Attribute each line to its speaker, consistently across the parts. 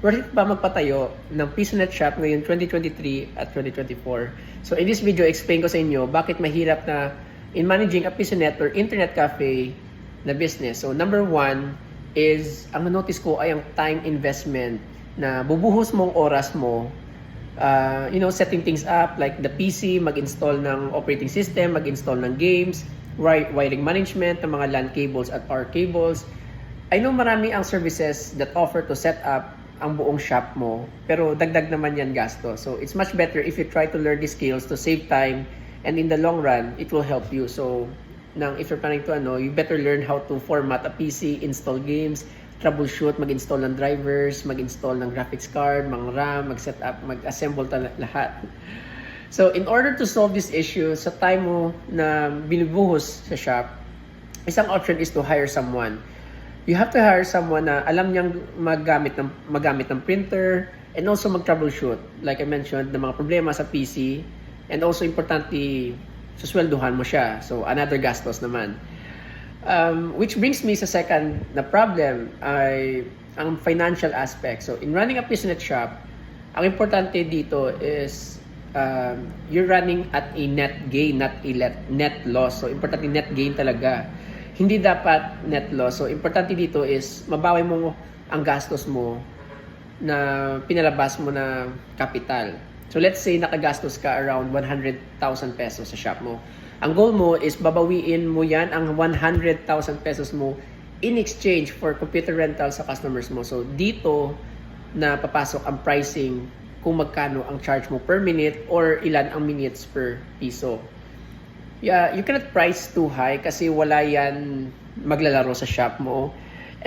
Speaker 1: worth it ba magpatayo ng PisoNet shop ngayon 2023 at 2024? So in this video, explain ko sa inyo bakit mahirap na in managing a PisoNet or internet cafe na business. So number one is, ang notice ko ay ang time investment na bubuhos mong oras mo setting things up like the PC, mag-install ng operating system, mag-install ng games, wiring management ng mga LAN cables at power cables. I know marami ang services that offer to set up ang buong shop mo, pero dagdag naman yan gasto. So it's much better if you try to learn these skills to save time, and in the long run, it will help you. So if you're planning to you better learn how to format a PC, install games, troubleshoot, mag-install ng drivers, mag-install ng graphics card, mga RAM, mag-set up, mag-assemble lahat. So in order to solve this issue, sa time mo na binubuhos sa shop, isang option is to hire someone. You have to hire someone na alam niyang magamit ng printer and also mag-troubleshoot. Like I mentioned, ng mga problema sa PC, and also importante, suswelduhan mo siya. So another gastos naman. Which brings me sa second na problem ay ang financial aspect. So in running a PisoNet shop, ang importante dito is you're running at a net gain, not a net loss. So importante net gain talaga. Hindi dapat net loss. So importante dito is mabawi mo ang gastos mo na pinalabas mo na capital. So let's say nakagastos ka around 100,000 pesos sa shop mo. Ang goal mo is babawiin mo yan, ang 100,000 pesos mo in exchange for computer rental sa customers mo. So dito na papasok ang pricing kung magkano ang charge mo per minute or ilan ang minutes per piso. Yeah, you cannot price too high kasi wala yan maglalaro sa shop mo.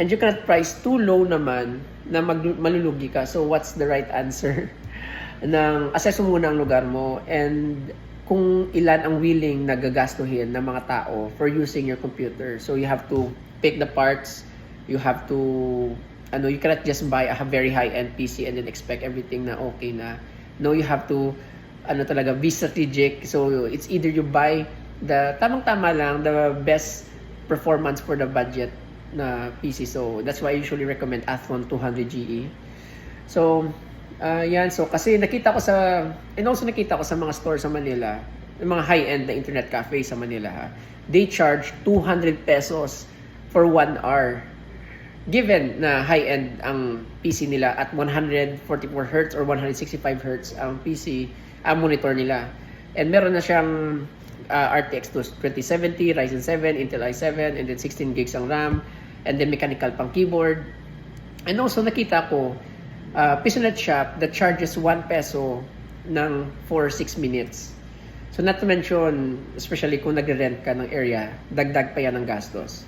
Speaker 1: And you cannot price too low naman na malulugi ka. So what's the right answer? Assess mo muna ang lugar mo and kung ilan ang willing na gagastuhin ng mga tao for using your computer. So you have to pick the parts, you have to you cannot just buy a very high-end PC and then expect everything na okay na. No, you have to talaga be strategic. So it's either you buy the tamang-tama lang, the best performance for the budget na PC. So that's why I usually recommend Athlon 200 GE. So yan, so kasi nakita ko sa mga stores sa Manila, yung mga high-end na internet cafe sa Manila, they charge 200 pesos for 1 hour. Given na high-end ang PC nila at 144 Hz or 165 Hz ang PC, ang monitor nila. And meron na siyang RTX 2070, Ryzen 7, Intel i7, and then 16 gigs ang RAM, and then mechanical pang keyboard. And also nakita ko, PisoNet shop that charges 1 peso for 6 minutes. So not to mention, especially kung nagre-rent ka ng area, dagdag pa yan ng gastos.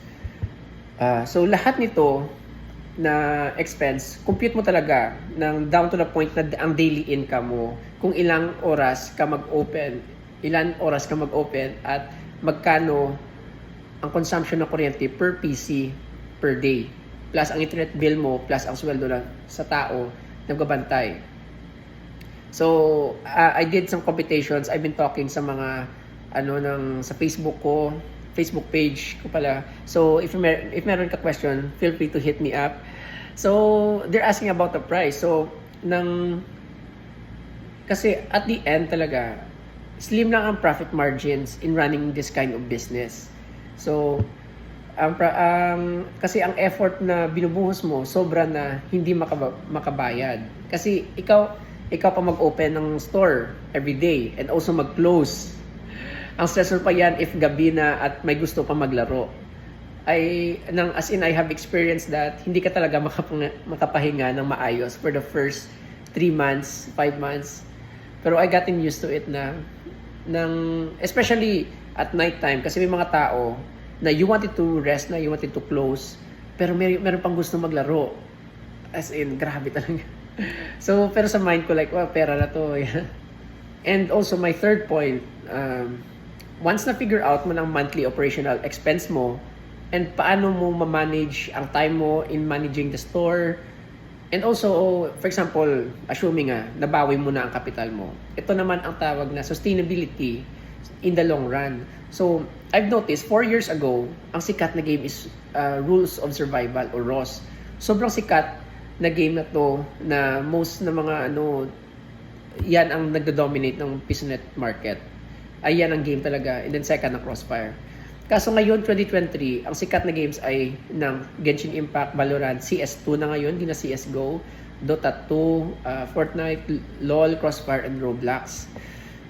Speaker 1: So lahat nito na expense, compute mo talaga ng down to the point na ang daily income mo, kung ilang oras ka mag-open at magkano ang consumption ng kuryente per PC per day, plus ang internet bill mo, plus ang sweldo sa tao na nagbabantay. So, I did some computations. I've been talking sa mga sa Facebook page ko pala. So, if meron ka question, feel free to hit me up. So, they're asking about the price. So, kasi at the end talaga, slim lang ang profit margins in running this kind of business. So, kasi ang effort na binubuhos mo, sobra na hindi makabayad. Kasi ikaw pa mag-open ng store every day and also mag-close. Ang stressful pa yan if gabi na at may gusto pa maglaro. I have experienced that hindi ka talaga makapahinga ng maayos for the first 3 months, 5 months. Pero I gotten used to it especially at night time kasi may mga tao na you wanted to rest na, you wanted to close, pero meron pang gusto maglaro. As in, grabe talaga. So, pero sa mind ko like, pera na to. And also, my third point, once na figure out mo ng monthly operational expense mo and paano mo ma-manage ang time mo in managing the store, and also, for example, assuming nabawi mo na ang capital mo, ito naman ang tawag na sustainability in the long run. So, I've noticed 4 years ago, ang sikat na game is Rules of Survival or ROS. Sobrang sikat na game na to na most na mga ano, yan ang nagdo-dominate ng PisoNet market. Ay yan ang game talaga. And then second ang Crossfire. Kaso ngayon, 2023, ang sikat na games ay ng Genshin Impact, Valorant, CS2 na ngayon, di na CSGO, Dota 2, Fortnite, LOL, Crossfire, and Roblox.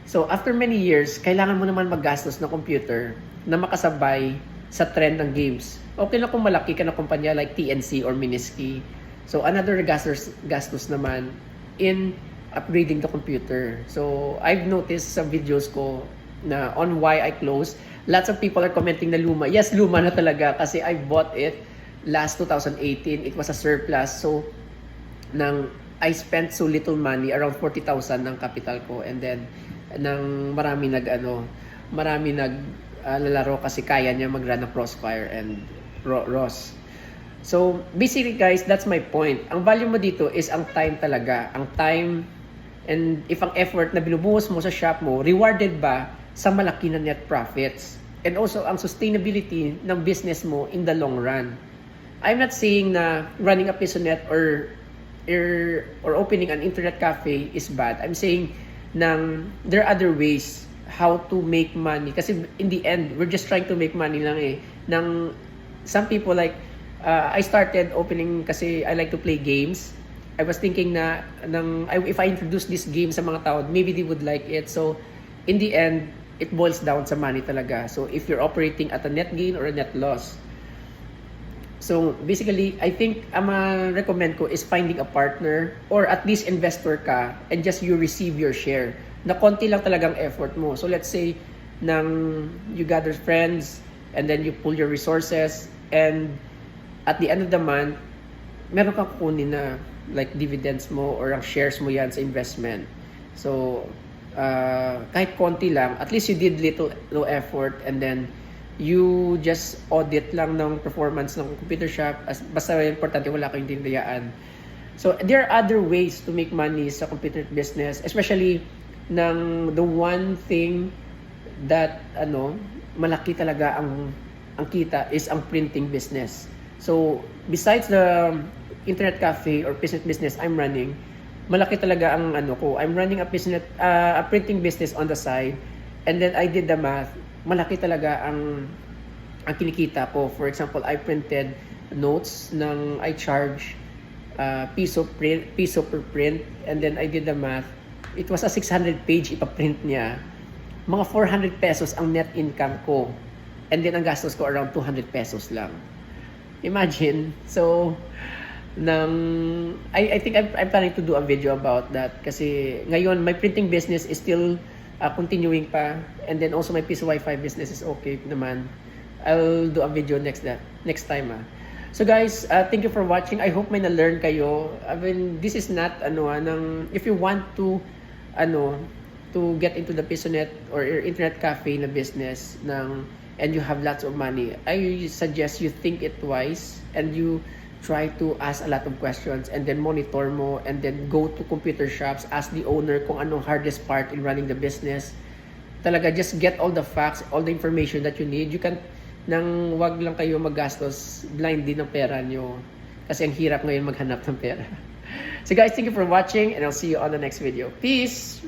Speaker 1: So, after many years, kailangan mo naman maggastos ng computer na makasabay sa trend ng games. Okay na kung malaki ka na kumpanya like TNC or Miniski. So, another gastos naman in upgrading the computer. So, I've noticed sa videos ko na on why I closed, lots of people are commenting na luma. Yes, luma na talaga kasi I bought it last 2018. It was a surplus. So, I spent so little money, around 40,000 ng capital ko. And then, marami lalaro kasi kaya niya mag-run ng Crossfire and ROS. So, basically guys, that's my point. Ang value mo dito is ang time talaga. Ang time, and if ang effort na binubuhos mo sa shop mo, rewarded ba sa malaki na net profits? And also, ang sustainability ng business mo in the long run. I'm not saying na running a PisoNet or opening an internet cafe is bad. I'm saying there are other ways how to make money. Kasi in the end, we're just trying to make money lang eh. Some people like, I started opening kasi I like to play games. I was thinking na if I introduce this game sa mga tao, maybe they would like it. So, in the end, it boils down sa money talaga. So, if you're operating at a net gain or a net loss. So, basically, I think ang recommend ko is finding a partner or at least investor ka and just you receive your share. Na konti lang talagang effort mo. So, let's say, you gather friends and then you pull your resources and at the end of the month, meron kang kukunin na like dividends mo or ang shares mo yan sa investment. So, kahit konti lang, at least you did low effort and then you just audit lang ng performance ng computer shop. Basta importante wala kayong tindayaan. So, there are other ways to make money sa computer business, especially the one thing that malaki talaga ang kita is ang printing business. So, besides the internet cafe or PisoNet business I'm running, malaki talaga ang I'm running a printing business on the side. And then I did the math. Malaki talaga ang kinikita ko. For example, I printed notes I charge piso per print. And then I did the math. It was a 600 page ipaprint niya. Mga 400 pesos ang net income ko. And then ang gastos ko around 200 pesos lang. Imagine. So, I think I'm planning to do a video about that kasi ngayon my printing business is still continuing pa, and then also my Piso Wi-Fi business is okay naman. I'll do a video next time. So guys, thank you for watching. I hope may na-learn kayo. I mean, this is not if you want to get into the PisoNet or internet cafe na business and you have lots of money, I suggest you think it twice and you try to ask a lot of questions and then monitor mo and then go to computer shops, ask the owner kung anong hardest part in running the business. Talaga, just get all the facts, all the information that you need. You can, wag lang kayo maggastos blind din ng pera nyo. Kasi ang hirap ngayon maghanap ng pera. So guys, thank you for watching and I'll see you on the next video. Peace!